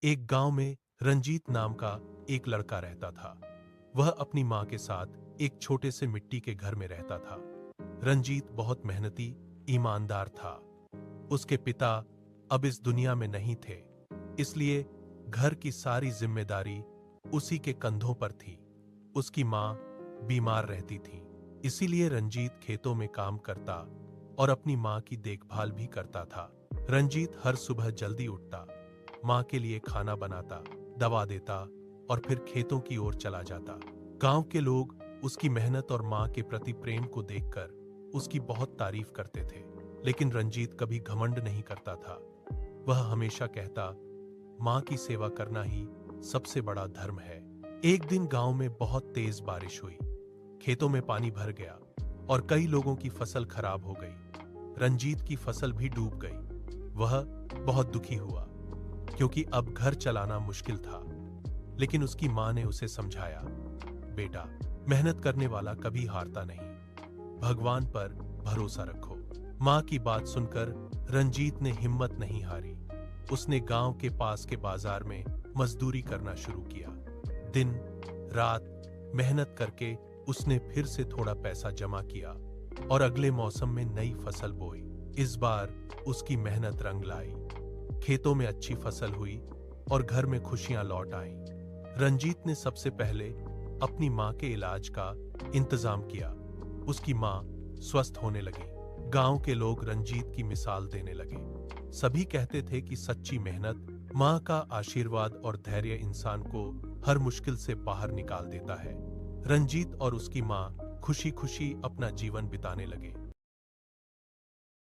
एक गांव में रंजीत नाम का एक लड़का रहता था। वह अपनी मां के साथ एक छोटे से मिट्टी के घर में रहता था। रंजीत बहुत मेहनती, ईमानदार था। उसके पिता अब इस दुनिया में नहीं थे, इसलिए घर की सारी जिम्मेदारी उसी के कंधों पर थी। उसकी मां बीमार रहती थी, इसीलिए रंजीत खेतों में काम करता और अपनी मां की देखभाल भी करता था। रंजीत हर सुबह जल्दी उठता, मां के लिए खाना बनाता, दवा देता और फिर खेतों की ओर चला जाता। गांव के लोग उसकी मेहनत और मां के प्रति प्रेम को देखकर उसकी बहुत तारीफ करते थे। लेकिन रंजीत कभी घमंड नहीं करता था। वह हमेशा कहता, मां की सेवा करना ही सबसे बड़ा धर्म है। एक दिन गांव में बहुत तेज बारिश हुई। खेतों में पानी भर गया और कई लोगों की फसल खराब हो गई। रंजीत की फसल भी डूब गई। वह बहुत दुखी हुआ, क्योंकि अब घर चलाना मुश्किल था। लेकिन उसकी मां ने उसे समझाया, बेटा, मेहनत करने वाला कभी हारता नहीं, भगवान पर भरोसा रखो। मां की बात सुनकर रंजीत ने हिम्मत नहीं हारी। उसने गांव के पास के बाजार में मजदूरी करना शुरू किया। दिन रात मेहनत करके उसने फिर से थोड़ा पैसा जमा किया और अगले मौसम में नई फसल बोई। इस बार उसकी मेहनत रंग लाई। खेतों में अच्छी फसल हुई और घर में खुशियां लौट आईं। रंजीत ने सबसे पहले अपनी मां के इलाज का इंतजाम किया। उसकी मां स्वस्थ होने लगी। गांव के लोग रंजीत की मिसाल देने लगे। सभी कहते थे कि सच्ची मेहनत, मां का आशीर्वाद और धैर्य इंसान को हर मुश्किल से बाहर निकाल देता है। रंजीत और उसकी मां खुशी खुशी अपना जीवन बिताने लगे।